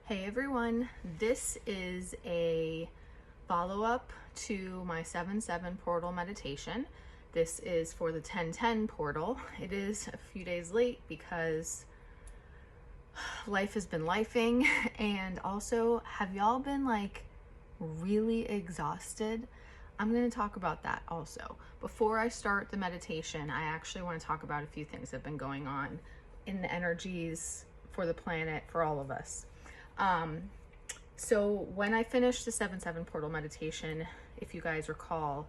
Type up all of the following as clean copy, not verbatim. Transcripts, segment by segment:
Hey everyone, this is a follow-up to my 7/7 portal meditation. This is for the 10/10 portal. It is a few days late because life has been lifing, and also, have y'all been like really exhausted? I'm going to talk about that also. Before I start the meditation, I actually want to talk about a few things that have been going on in the energies for the planet, for all of us. So when I finished the 7/7 portal meditation, if you guys recall,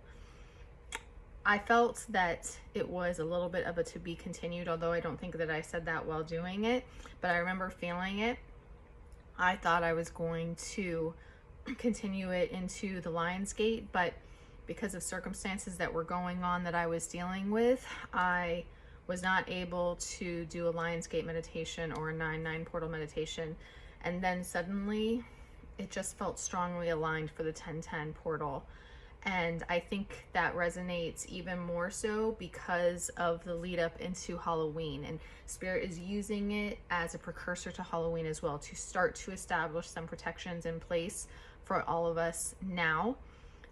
I felt that it was a little bit of a to be continued, although I don't think that I said that while doing it, but I remember feeling it. I thought I was going to continue it into the Lion's Gate, but because of circumstances that were going on that I was dealing with, I was not able to do a Lion's Gate meditation or a 9/9 portal meditation. And then suddenly it just felt strongly aligned for the 10/10 portal. And I think that resonates even more so because of the lead up into Halloween. And Spirit is using it as a precursor to Halloween as well, to start to establish some protections in place for all of us now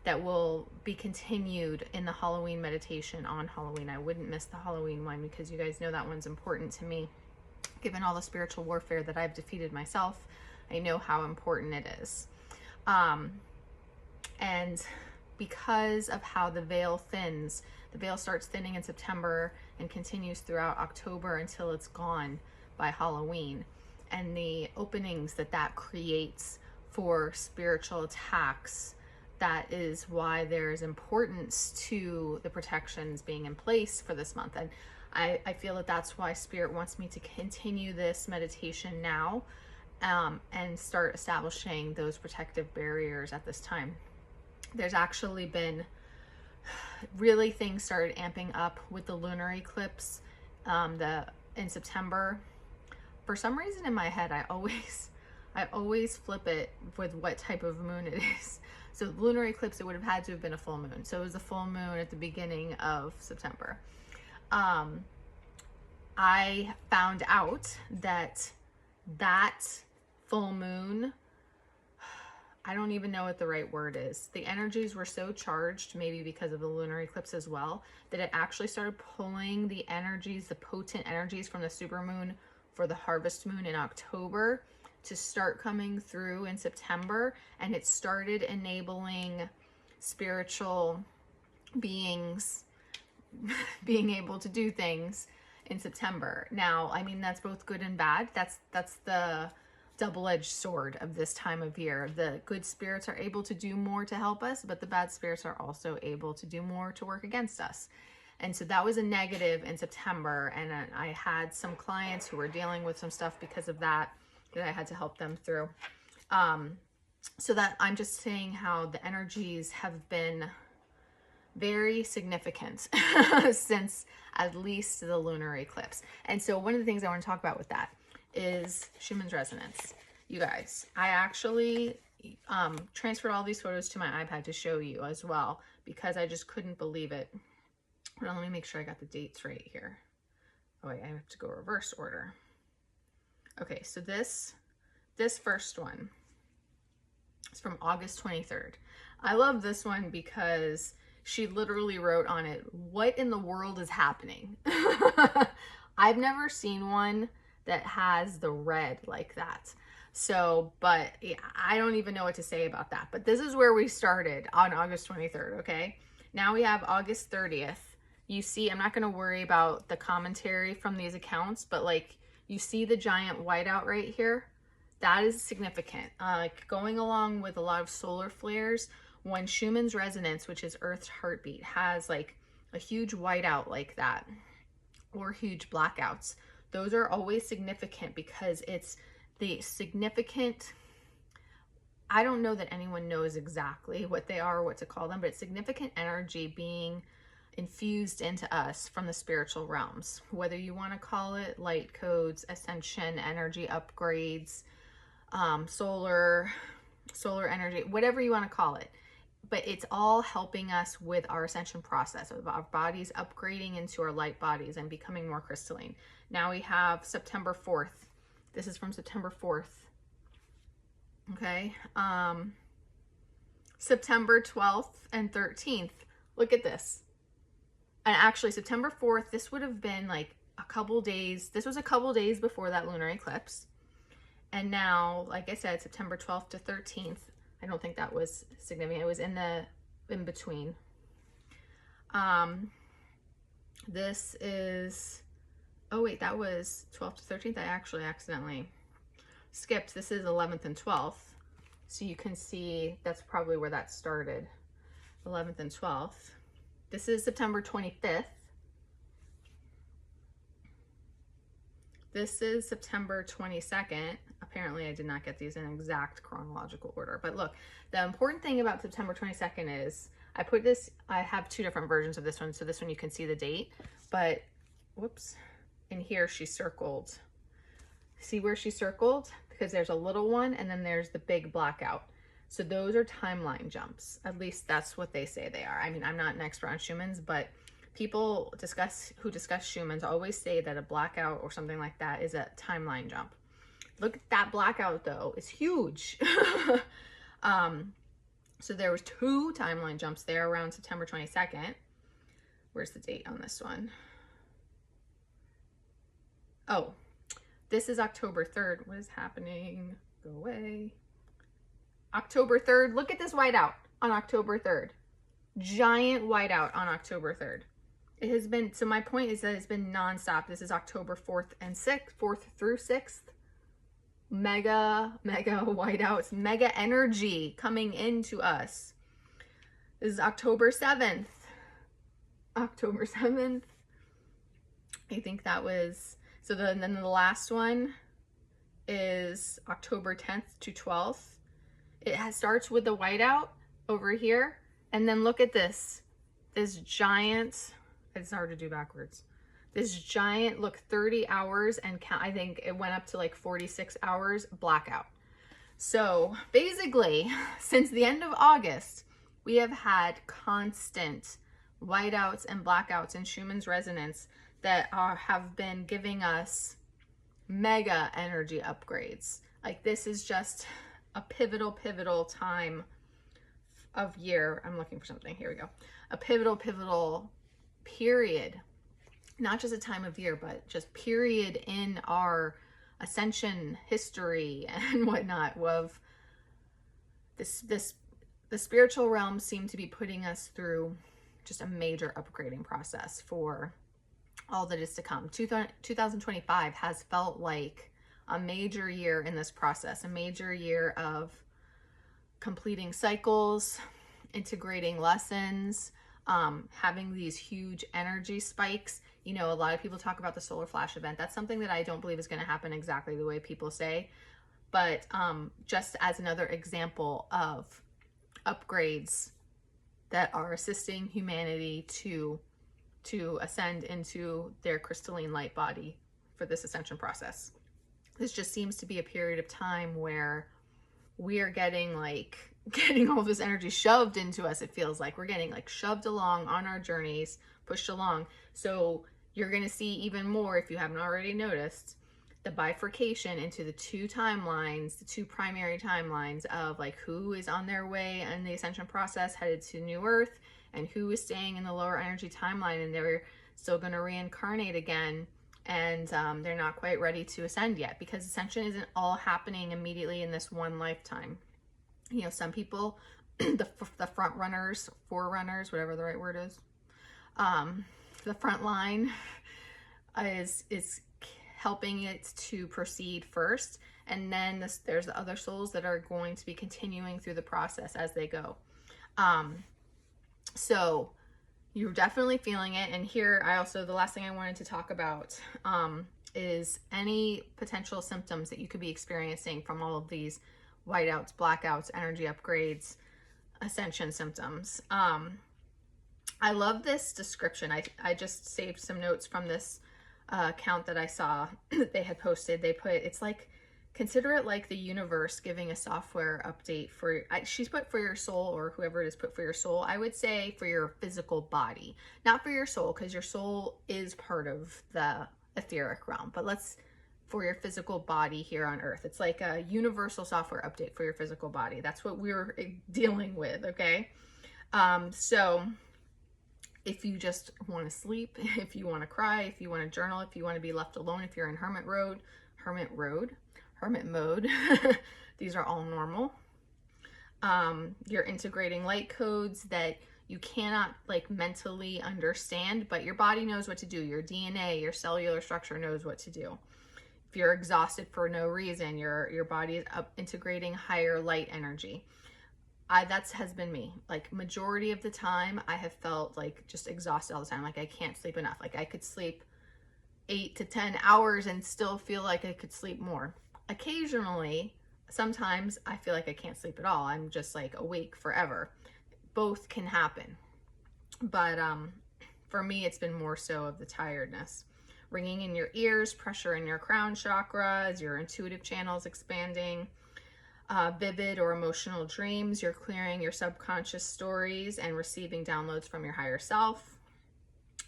that will be continued in the Halloween meditation on Halloween. I wouldn't miss the Halloween one because you guys know that one's important to me. Given all the spiritual warfare that I've defeated myself, I know how important it is. And because of how the veil thins, the veil starts thinning in September and continues throughout October until it's gone by Halloween. And the openings that that creates for spiritual attacks, that is why there's importance to the protections being in place for this month. And I feel that that's why Spirit wants me to continue this meditation now and start establishing those protective barriers at this time. There's actually been really things started amping up with the lunar eclipse in September. For some reason in my head, I always flip it with what type of moon it is. So the lunar eclipse, it would have had to have been a full moon. So it was a full moon at the beginning of September. I found out that full moon, I don't even know what the right word is. The energies were so charged, maybe because of the lunar eclipse as well, that it actually started pulling the energies, the potent energies from the supermoon for the harvest moon in October to start coming through in September. And it started enabling spiritual beings being able to do things in September. Now, I mean, that's both good and bad. That's the double-edged sword of this time of year. The good spirits are able to do more to help us, but the bad spirits are also able to do more to work against us. And so that was a negative in September. And I had some clients who were dealing with some stuff because of that I had to help them through. So that I'm just saying how the energies have been very significant since at least the lunar eclipse. And so one of the things I want to talk about with that is Schumann's resonance. You guys, I actually transferred all these photos to my iPad to show you as well, because I just couldn't believe it. Hold on, let me make sure I got the dates right here. Oh wait, I have to go reverse order. Okay, so this first one is from August 23rd. I love this one because she literally wrote on it, "What in the world is happening?" I've never seen one that has the red like that. So, but yeah, I don't even know what to say about that. But this is where we started on August 23rd, okay? Now we have August 30th. You see, I'm not going to worry about the commentary from these accounts, but like, you see the giant whiteout right here? That is significant. Going along with a lot of solar flares, when Schumann's resonance, which is Earth's heartbeat, has like a huge whiteout like that, or huge blackouts, those are always significant because it's the significant, I don't know that anyone knows exactly what they are or what to call them, but it's significant energy being infused into us from the spiritual realms, whether you want to call it light codes, ascension, energy upgrades, solar energy, whatever you want to call it. But it's all helping us with our ascension process of our bodies upgrading into our light bodies and becoming more crystalline. Now we have September 4th. This is from September 4th. Okay. September 12th and 13th. Look at this. And actually September 4th, this would have been like a couple days. This was a couple days before that lunar eclipse. And now, like I said, September 12th to 13th. I don't think that was significant. It was in between. This is, oh wait, that was 12th to 13th. I actually accidentally skipped. This is 11th and 12th. So you can see that's probably where that started. 11th and 12th. This is September 25th. This is September 22nd. Apparently I did not get these in exact chronological order. But look, the important thing about September 22nd is I have two different versions of this one. So this one you can see the date, but whoops, in here she circled. See where she circled? Because there's a little one and then there's the big blackout. So those are timeline jumps. At least that's what they say they are. I mean, I'm not an expert on Schumann's, but people who discuss Schumann's always say that a blackout or something like that is a timeline jump. Look at that blackout though, it's huge. So there was two timeline jumps there around September 22nd. Where's the date on this one? Oh, this is October 3rd. What is happening? Go away. October 3rd. Look at this whiteout on October 3rd. Giant whiteout on October 3rd. It has been, so my point is that it's been nonstop. This is October 4th and 6th, 4th through 6th. Mega whiteouts, mega energy coming into us. This is October 7th. October 7th. I think that was, so then the last one is October 10th to 12th. It starts with the whiteout over here. And then look at this giant, it's hard to do backwards. This giant, look, 30 hours and count, I think it went up to like 46 hours blackout. So basically, since the end of August, we have had constant whiteouts and blackouts in Schumann's resonance that have been giving us mega energy upgrades. Like this is just a pivotal time of year. I'm looking for something, here we go. A pivotal period. Not just a time of year, but just period in our ascension history and whatnot of the spiritual realm seem to be putting us through just a major upgrading process for all that is to come. 2025 has felt like a major year in this process, a major year of completing cycles, integrating lessons, having these huge energy spikes. You know, a lot of people talk about the solar flash event. That's something that I don't believe is going to happen exactly the way people say. But just as another example of upgrades that are assisting humanity to ascend into their crystalline light body for this ascension process. This just seems to be a period of time where we are getting all this energy shoved into us. It feels like we're getting like shoved along on our journeys, pushed along. So you're going to see even more, if you haven't already noticed, the bifurcation into the two timelines, the two primary timelines of like who is on their way in the ascension process headed to New Earth and who is staying in the lower energy timeline and they're still going to reincarnate again. And they're not quite ready to ascend yet, because ascension isn't all happening immediately in this one lifetime. You know, some people, the front runners, forerunners, whatever the right word is, the front line is helping it to proceed first, and then there's the other souls that are going to be continuing through the process as they go. So you're definitely feeling it. And here the last thing I wanted to talk about is any potential symptoms that you could be experiencing from all of these whiteouts, blackouts, energy upgrades, ascension symptoms. I love this description. I just saved some notes from this account that I saw that they had posted. They put, it's like, consider it like the universe giving a software update for, she's put for your soul, or whoever it is put for your soul. I would say for your physical body, not for your soul, because your soul is part of the etheric realm. But for your physical body here on earth. It's like a universal software update for your physical body. That's what we're dealing with, okay? So if you just want to sleep, if you want to cry, if you want to journal, if you want to be left alone, if you're in hermit mode, these are all normal. You're integrating light codes that you cannot like mentally understand, but your body knows what to do. Your DNA, your cellular structure knows what to do. If you're exhausted for no reason, your body is integrating higher light energy. That has been me. Like majority of the time, I have felt like just exhausted all the time. Like I can't sleep enough. Like I could sleep 8 to 10 hours and still feel like I could sleep more. Occasionally, sometimes I feel like I can't sleep at all. I'm just like awake forever. Both can happen. But for me, it's been more so of the tiredness. Ringing in your ears, pressure in your crown chakra as your intuitive channels expanding. Vivid or emotional dreams, you're clearing your subconscious stories and receiving downloads from your higher self.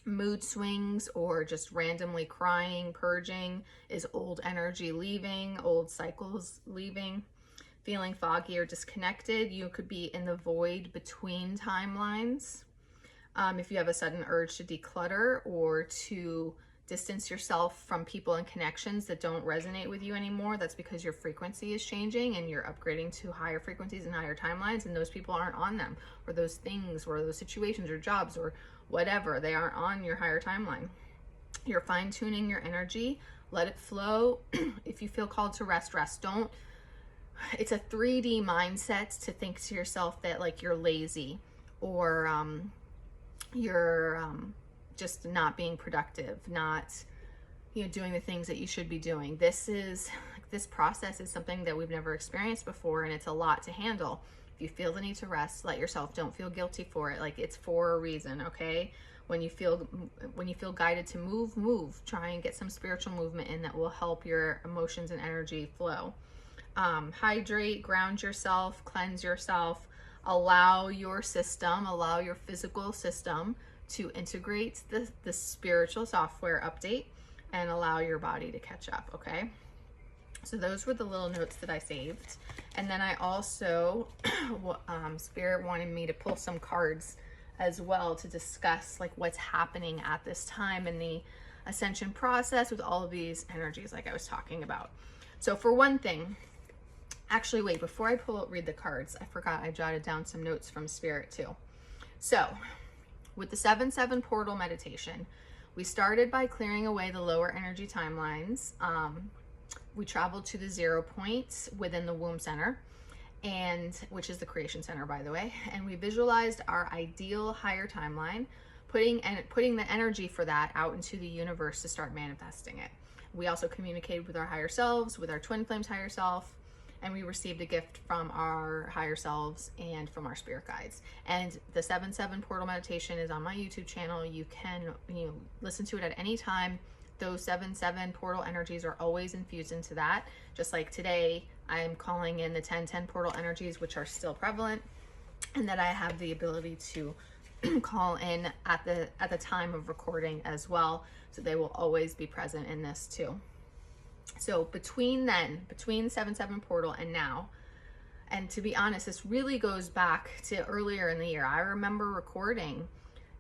Mood swings or just randomly crying, purging is old energy leaving, old cycles leaving. Feeling foggy or disconnected, you could be in the void between timelines. If you have a sudden urge to declutter or to distance yourself from people and connections that don't resonate with you anymore, that's because your frequency is changing and you're upgrading to higher frequencies and higher timelines, and those people aren't on them, or those things or those situations or jobs or whatever, they aren't on your higher timeline. You're fine-tuning your energy, let it flow. If you feel called to rest, don't. It's a 3D mindset to think to yourself that like you're lazy or you're just not being productive, not doing the things that you should be doing. This process is something that we've never experienced before, and it's a lot to handle. If you feel the need to rest, let yourself. Don't feel guilty for it. Like it's for a reason, okay? When you feel guided to move. Try and get some spiritual movement in that will help your emotions and energy flow. Hydrate, ground yourself, cleanse yourself, allow your physical system to integrate the spiritual software update and allow your body to catch up, okay? So those were the little notes that I saved. And then I also, Spirit wanted me to pull some cards as well to discuss like what's happening at this time in the ascension process with all of these energies like I was talking about. So for one thing, actually wait, before I read the cards, I forgot I jotted down some notes from Spirit too. So with the 7/7 portal meditation, we started by clearing away the lower energy timelines. We traveled to the 0 point within the womb center, which is the creation center, by the way, and we visualized our ideal higher timeline, putting the energy for that out into the universe to start manifesting it. We also communicated with our higher selves, with our twin flames higher self, and we received a gift from our higher selves and from our spirit guides. And the 7/7 portal meditation is on my YouTube channel. You can listen to it at any time. Those 7/7 portal energies are always infused into that. Just like today, I am calling in the 10/10 portal energies, which are still prevalent, and that I have the ability to call in at the time of recording as well. So they will always be present in this too. So between 7/7 portal and now, and to be honest, this really goes back to earlier in the year. I remember recording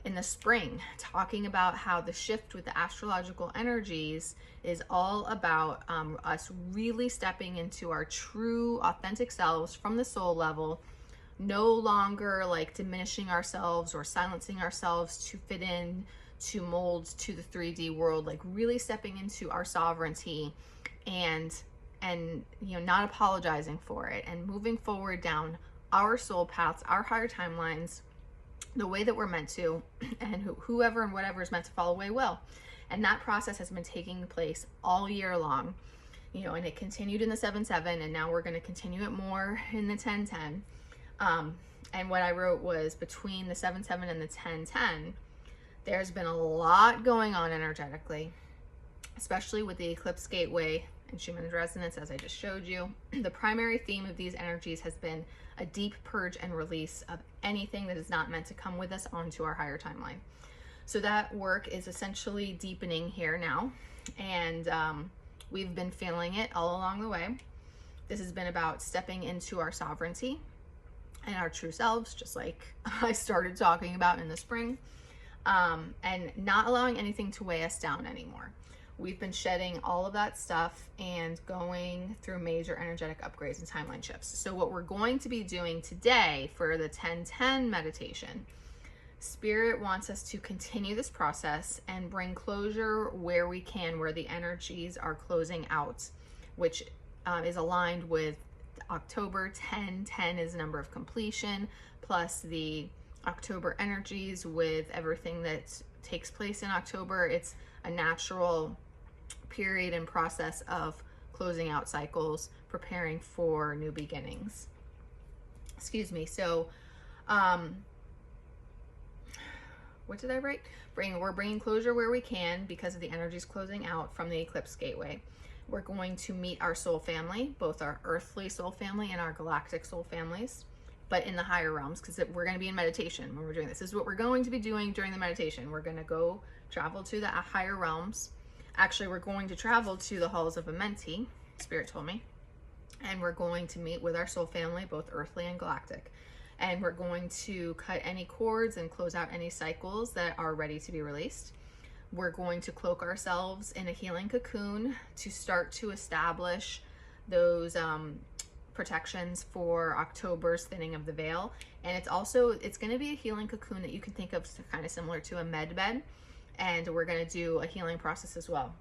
in the spring talking about how the shift with the astrological energies is all about us really stepping into our true authentic selves from the soul level, no longer like diminishing ourselves or silencing ourselves to fit in to mold to the 3D world, like really stepping into our sovereignty and not apologizing for it and moving forward down our soul paths, our higher timelines, the way that we're meant to, and whoever and whatever is meant to follow way will. And that process has been taking place all year long, and it continued in the 7/7, and now we're going to continue it more in the 10/10. And what I wrote was between the 7/7 and the 10/10, there's been a lot going on energetically, especially with the eclipse gateway and Schumann's resonance, as I just showed you. The primary theme of these energies has been a deep purge and release of anything that is not meant to come with us onto our higher timeline. So that work is essentially deepening here now. And We've been feeling it all along the way. This has been about stepping into our sovereignty and our true selves, just like I started talking about in the spring, and not allowing anything to weigh us down anymore. We've been shedding all of that stuff and going through major energetic upgrades and timeline shifts. So what we're going to be doing today for the 10-10 meditation, Spirit wants us to continue this process and bring closure where we can, where the energies are closing out, which is aligned with October. 10-10 is number of completion, plus the October energies with everything that takes place in October. It's a natural period and process of closing out cycles, preparing for new beginnings. Excuse me. So, what did I write? We're bringing closure where we can because of the energies closing out from the eclipse gateway. We're going to meet our soul family, both our earthly soul family and our galactic soul families, but in the higher realms, because we're going to be in meditation when we're doing this. This is what we're going to be doing during the meditation. We're going to go travel to the higher realms. Actually, we're going to travel to the halls of Amenti, Spirit told me, and we're going to meet with our soul family, both earthly and galactic. And we're going to cut any cords and close out any cycles that are ready to be released. We're going to cloak ourselves in a healing cocoon to start to establish those protections for October's thinning of the veil. And it's going to be a healing cocoon that you can think of kind of similar to a med bed. And we're going to do a healing process as well.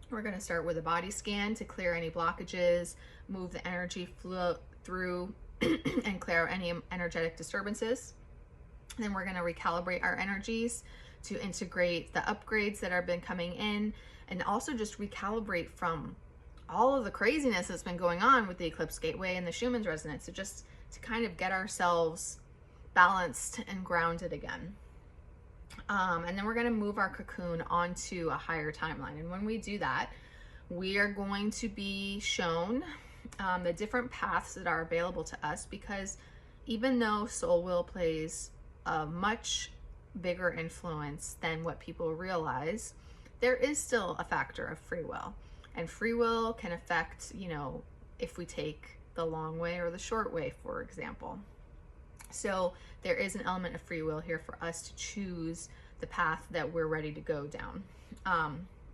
We're going to start with a body scan to clear any blockages, move the energy flow through and clear out any energetic disturbances. Then we're going to recalibrate our energies to integrate the upgrades that have been coming in, and also just recalibrate from all of the craziness that's been going on with the eclipse gateway and the Schumann's resonance, so just to kind of get ourselves balanced and grounded again. And then we're going to move our cocoon onto a higher timeline. And when we do that, we are going to be shown the different paths that are available to us, because even though soul will plays a much bigger influence than what people realize, there is still a factor of free will, and free will can affect, if we take the long way or the short way, for example. So there is an element of free will here for us to choose the path that we're ready to go down.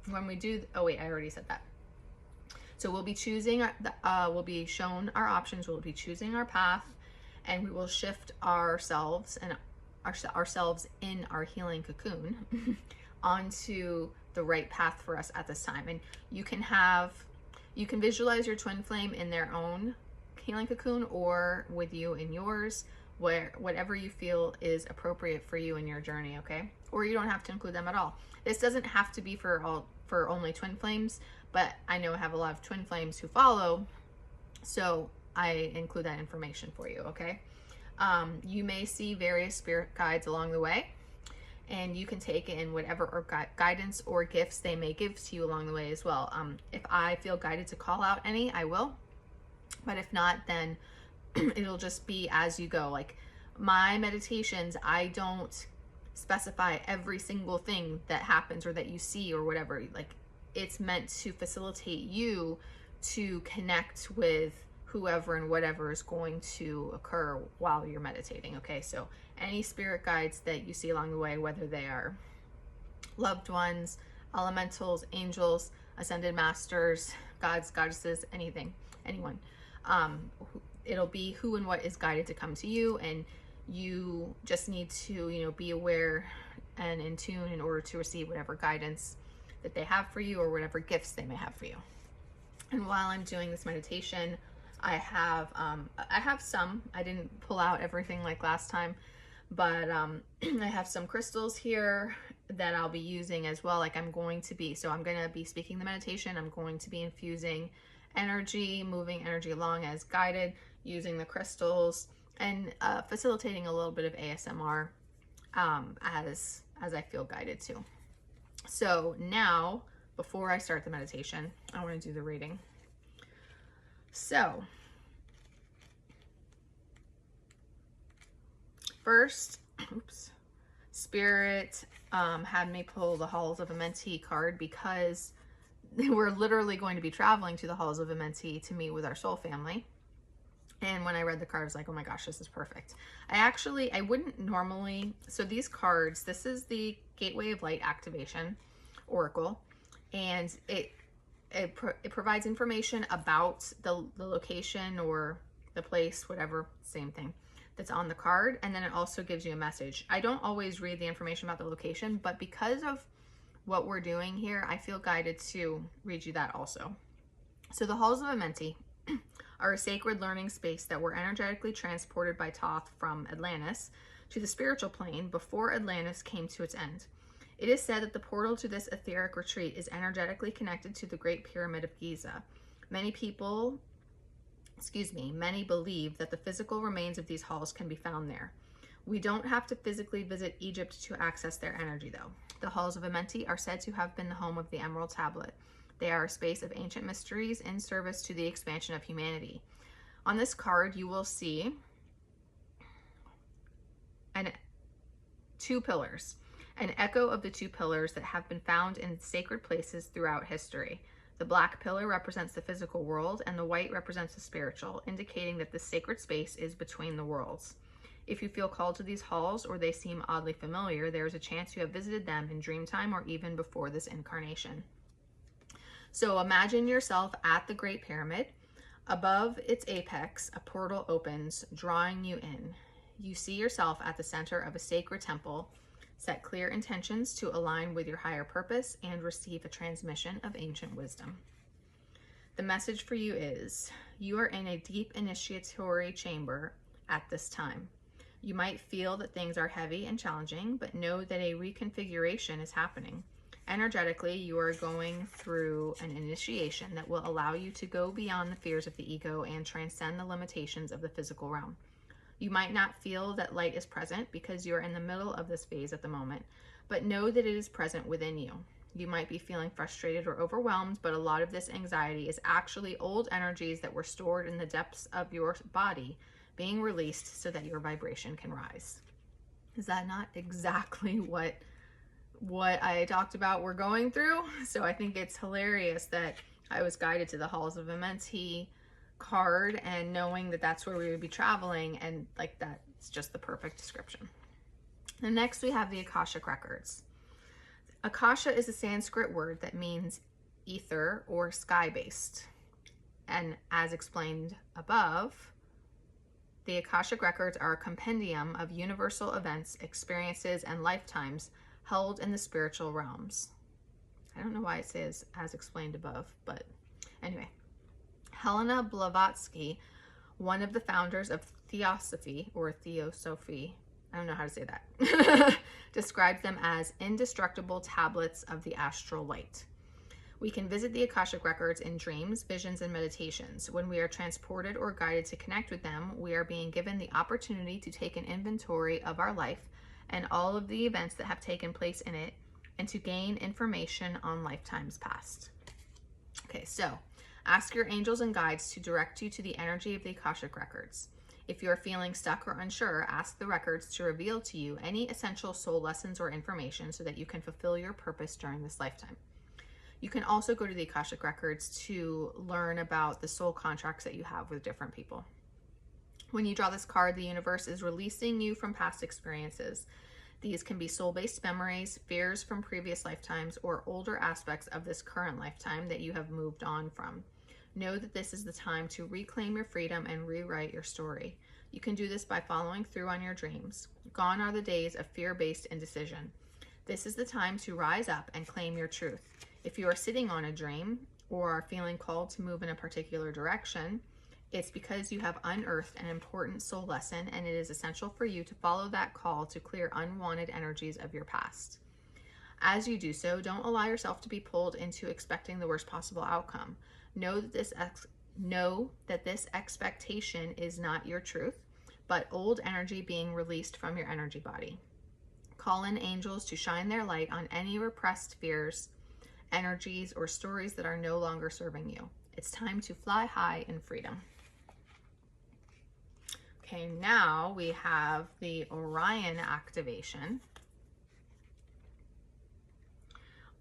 When we do, oh wait, I already said that. So we'll be choosing, we'll be shown our options, we'll be choosing our path, and we will shift ourselves and ourselves in our healing cocoon onto the right path for us at this time. And you can visualize your twin flame in their own healing cocoon or with you in yours, whatever you feel is appropriate for you in your journey, okay? Or you don't have to include them at all. This doesn't have to be for only twin flames, but I know I have a lot of twin flames who follow, so I include that information for you, okay? You may see various spirit guides along the way, and you can take in whatever guidance or gifts they may give to you along the way as well. If I feel guided to call out any, I will, but if not, then it'll just be as you go. Like my meditations, I don't specify every single thing that happens or that you see or whatever. Like it's meant to facilitate you to connect with whoever and whatever is going to occur while you're meditating, okay? So any spirit guides that you see along the way, whether they are loved ones, elementals, angels, ascended masters, gods, goddesses, anything, anyone, it'll be who and what is guided to come to you, and you just need to, be aware and in tune in order to receive whatever guidance that they have for you or whatever gifts they may have for you. And while I'm doing this meditation, I have some, I didn't pull out everything like last time, but I have some crystals here that I'll be using as well. Like I'm going to be speaking the meditation. I'm going to be infusing energy, moving energy along as guided, using the crystals, and facilitating a little bit of ASMR as I feel guided to. So now, before I start the meditation, I want to do the reading. So, first, Spirit had me pull the Halls of Amenti card because we're literally going to be traveling to the halls of Amenti to meet with our soul family. And when I read the card, I was like, oh my gosh, this is perfect. I wouldn't normally, so these cards, this is the Gateway of Light Activation Oracle, and it provides information about the location or the place, whatever, same thing, that's on the card. And then it also gives you a message. I don't always read the information about the location, but because of what we're doing here, I feel guided to read you that also. So the halls of Amenti are a sacred learning space that were energetically transported by Thoth from Atlantis to the spiritual plane before Atlantis came to its end. It is said that the portal to this etheric retreat is energetically connected to the Great Pyramid of Giza. Many believe that the physical remains of these halls can be found there. We don't have to physically visit Egypt to access their energy, though. The halls of Amenti are said to have been the home of the Emerald Tablet. They are a space of ancient mysteries in service to the expansion of humanity. On this card, you will see two pillars, an echo of the two pillars that have been found in sacred places throughout history. The black pillar represents the physical world, and the white represents the spiritual, indicating that this sacred space is between the worlds. If you feel called to these halls or they seem oddly familiar, there is a chance you have visited them in dream time or even before this incarnation. So imagine yourself at the Great Pyramid. Above its apex, a portal opens, drawing you in. You see yourself at the center of a sacred temple. Set clear intentions to align with your higher purpose and receive a transmission of ancient wisdom. The message for you is, you are in a deep initiatory chamber at this time. You might feel that things are heavy and challenging, but know that a reconfiguration is happening. Energetically, you are going through an initiation that will allow you to go beyond the fears of the ego and transcend the limitations of the physical realm. You might not feel that light is present because you are in the middle of this phase at the moment, but know that it is present within you. You might be feeling frustrated or overwhelmed, but a lot of this anxiety is actually old energies that were stored in the depths of your body being released so that your vibration can rise. Is that not exactly what I talked about we're going through? So I think it's hilarious that I was guided to the halls of Amenti card and knowing that that's where we would be traveling, and like that's just the perfect description. And next we have the Akashic Records. Akasha is a Sanskrit word that means ether or sky-based. And as explained above, the Akashic Records are a compendium of universal events, experiences, and lifetimes held in the spiritual realms. I don't know why it says as explained above, but anyway. Helena Blavatsky, one of the founders of Theosophy, I don't know how to say that, describes them as indestructible tablets of the astral light. We can visit the Akashic Records in dreams, visions, and meditations. When we are transported or guided to connect with them, we are being given the opportunity to take an inventory of our life and all of the events that have taken place in it, and to gain information on lifetimes past. Okay, so ask your angels and guides to direct you to the energy of the Akashic Records. If you are feeling stuck or unsure, ask the records to reveal to you any essential soul lessons or information so that you can fulfill your purpose during this lifetime. You can also go to the Akashic Records to learn about the soul contracts that you have with different people. When you draw this card, the universe is releasing you from past experiences. These can be soul-based memories, fears from previous lifetimes, or older aspects of this current lifetime that you have moved on from. Know that this is the time to reclaim your freedom and rewrite your story. You can do this by following through on your dreams. Gone are the days of fear-based indecision. This is the time to rise up and claim your truth. If you are sitting on a dream or are feeling called to move in a particular direction, it's because you have unearthed an important soul lesson, and it is essential for you to follow that call to clear unwanted energies of your past. As you do so, don't allow yourself to be pulled into expecting the worst possible outcome. Know that this expectation is not your truth, but old energy being released from your energy body. Call in angels to shine their light on any repressed fears, energies, or stories that are no longer serving you. It's time to fly high in freedom. Okay, now we have the Orion activation.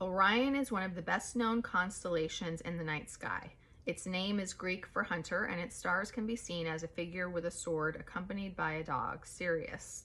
Orion is one of the best known constellations in the night sky. Its name is Greek for hunter, and its stars can be seen as a figure with a sword accompanied by a dog, Sirius.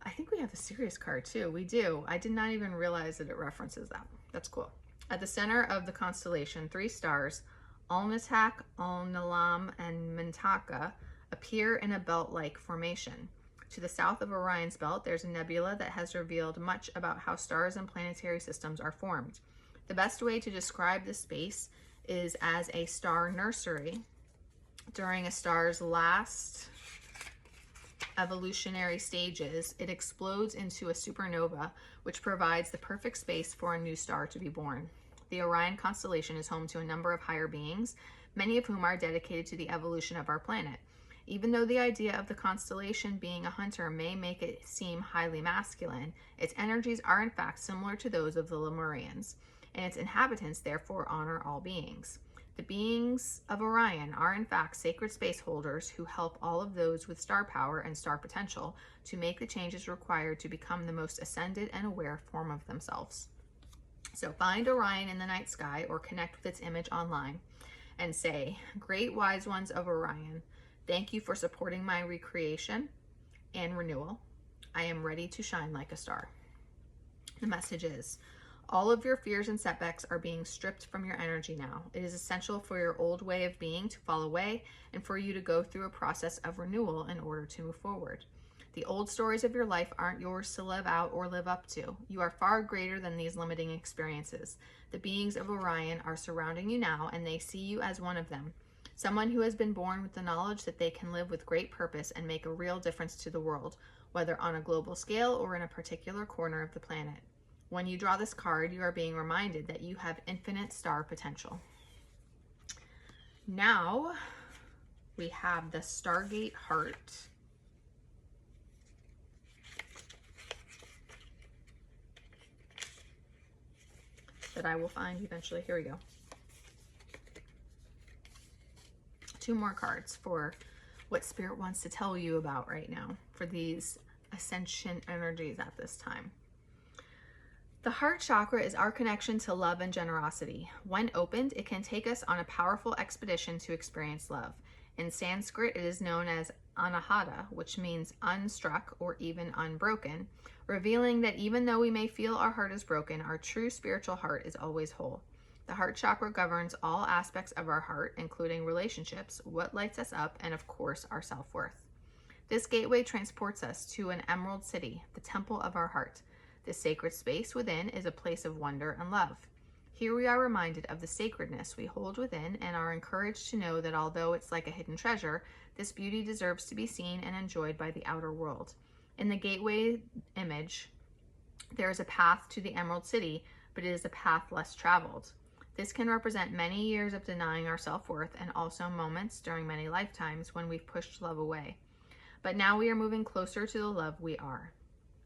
I think we have a Sirius card too. We do. I did not even realize that it references that. That's cool. At the center of the constellation, 3 stars, Alnitak, Alnilam, and Mintaka, appear in a belt-like formation. To the south of Orion's belt, there's a nebula that has revealed much about how stars and planetary systems are formed. The best way to describe this space is as a star nursery. During a star's last evolutionary stages, it explodes into a supernova, which provides the perfect space for a new star to be born. The Orion constellation is home to a number of higher beings, many of whom are dedicated to the evolution of our planet. Even though the idea of the constellation being a hunter may make it seem highly masculine, its energies are in fact similar to those of the Lemurians, and its inhabitants therefore honor all beings. The beings of Orion are in fact sacred space holders who help all of those with star power and star potential to make the changes required to become the most ascended and aware form of themselves. So find Orion in the night sky or connect with its image online and say, "Great wise ones of Orion, thank you for supporting my recreation and renewal. I am ready to shine like a star." The message is, all of your fears and setbacks are being stripped from your energy now. It is essential for your old way of being to fall away and for you to go through a process of renewal in order to move forward. The old stories of your life aren't yours to live out or live up to. You are far greater than these limiting experiences. The beings of Orion are surrounding you now, and they see you as one of them. Someone who has been born with the knowledge that they can live with great purpose and make a real difference to the world, whether on a global scale or in a particular corner of the planet. When you draw this card, you are being reminded that you have infinite star potential. Now we have the Stargate Heart. That I will find eventually. Here we go. 2 more cards for what Spirit wants to tell you about right now for these ascension energies at this time. The heart chakra is our connection to love and generosity. When opened, it can take us on a powerful expedition to experience love. In Sanskrit, it is known as anahata, which means unstruck or even unbroken, revealing that even though we may feel our heart is broken, our true spiritual heart is always whole. The heart chakra governs all aspects of our heart, including relationships, what lights us up, and of course, our self-worth. This gateway transports us to an emerald city, the temple of our heart. This sacred space within is a place of wonder and love. Here we are reminded of the sacredness we hold within and are encouraged to know that although it's like a hidden treasure, this beauty deserves to be seen and enjoyed by the outer world. In the gateway image, there is a path to the Emerald City, but it is a path less traveled. This can represent many years of denying our self-worth and also moments during many lifetimes when we've pushed love away. But now we are moving closer to the love we are.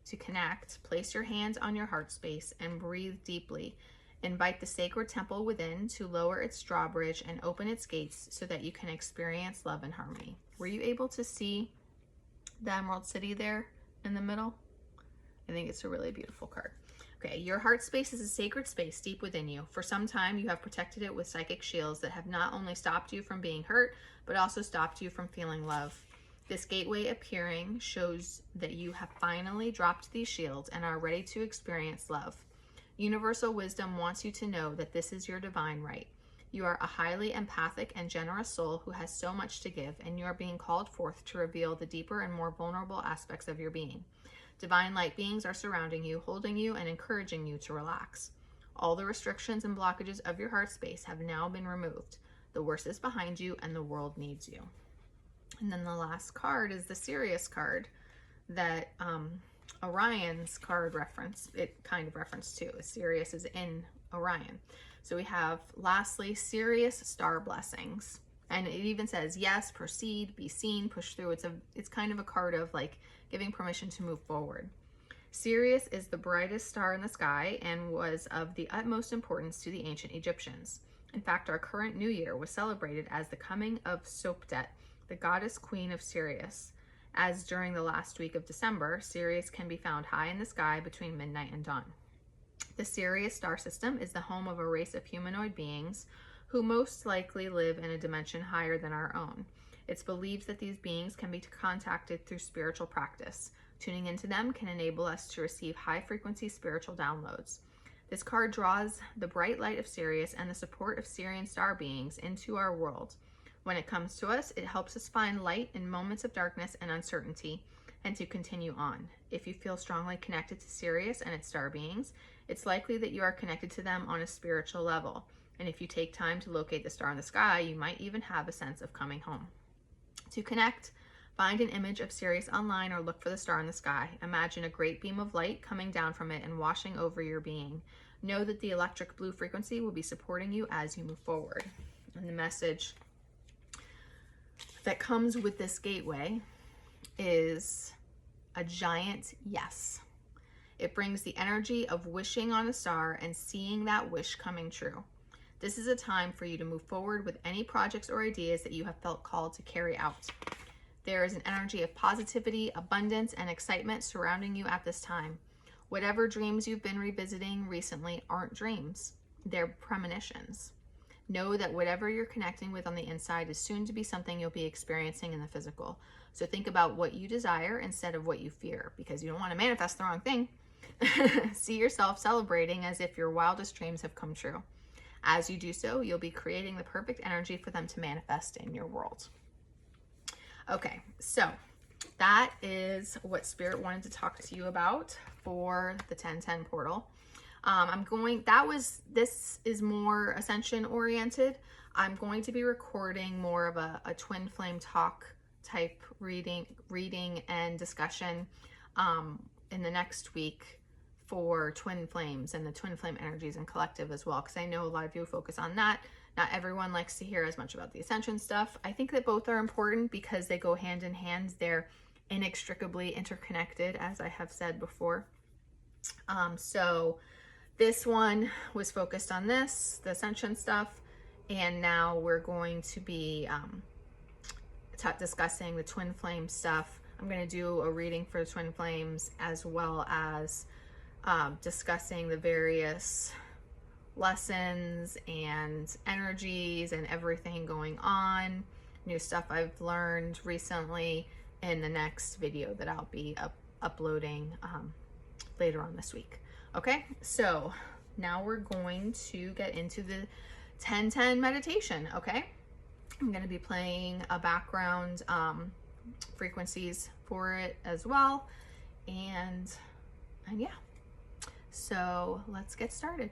To connect, place your hands on your heart space and breathe deeply. Invite the sacred temple within to lower its drawbridge and open its gates so that you can experience love and harmony. Were you able to see the Emerald City there in the middle? I think it's a really beautiful card. Okay, your heart space is a sacred space deep within you. For some time, you have protected it with psychic shields that have not only stopped you from being hurt, but also stopped you from feeling love. This gateway appearing shows that you have finally dropped these shields and are ready to experience love. Universal wisdom wants you to know that this is your divine right. You are a highly empathic and generous soul who has so much to give, and you are being called forth to reveal the deeper and more vulnerable aspects of your being. Divine light beings are surrounding you, holding you, and encouraging you to relax. All the restrictions and blockages of your heart space have now been removed. The worst is behind you, and the world needs you. And then the last card is the Sirius card that Orion's card reference, it kind of referenced to. Sirius is in Orion. So we have, lastly, Sirius star blessings. And it even says, yes, proceed, be seen, push through. It's kind of a card of like giving permission to move forward. Sirius is the brightest star in the sky and was of the utmost importance to the ancient Egyptians. In fact, our current new year was celebrated as the coming of Sopdet, the goddess queen of Sirius, as during the last week of December, Sirius can be found high in the sky between midnight and dawn. The Sirius star system is the home of a race of humanoid beings who most likely live in a dimension higher than our own. It's believed that these beings can be contacted through spiritual practice. Tuning into them can enable us to receive high-frequency spiritual downloads. This card draws the bright light of Sirius and the support of Sirian star beings into our world. When it comes to us, it helps us find light in moments of darkness and uncertainty and to continue on. If you feel strongly connected to Sirius and its star beings, it's likely that you are connected to them on a spiritual level. And if you take time to locate the star in the sky, you might even have a sense of coming home. To connect, find an image of Sirius online or look for the star in the sky. Imagine a great beam of light coming down from it and washing over your being. Know that the electric blue frequency will be supporting you as you move forward. And the message that comes with this gateway is a giant yes. It brings the energy of wishing on a star and seeing that wish coming true. This is a time for you to move forward with any projects or ideas that you have felt called to carry out. There is an energy of positivity, abundance, and excitement surrounding you at this time. Whatever dreams you've been revisiting recently aren't dreams, they're premonitions. Know that whatever you're connecting with on the inside is soon to be something you'll be experiencing in the physical. So think about what you desire instead of what you fear, because you don't want to manifest the wrong thing. See yourself celebrating as if your wildest dreams have come true. As you do so, you'll be creating the perfect energy for them to manifest in your world. Okay, so that is what Spirit wanted to talk to you about for the 1010 portal. This is more ascension oriented. I'm going to be recording more of a twin flame talk type reading and discussion in the next week for twin flames and the twin flame energies and collective as well, because I know a lot of you focus on that. Not everyone likes to hear as much about the ascension stuff. I think that both are important because they go hand in hand. They're inextricably interconnected, as I have said before. So this one was focused on the ascension stuff, and now we're going to be discussing the twin flame stuff. I'm going to do a reading for the twin flames, as well as discussing the various lessons and energies and everything going on, new stuff I've learned recently in the next video that I'll be uploading later on this week. Okay, so now we're going to get into the 1010 meditation. Okay, I'm going to be playing a background frequencies for it as well, and yeah, so let's get started.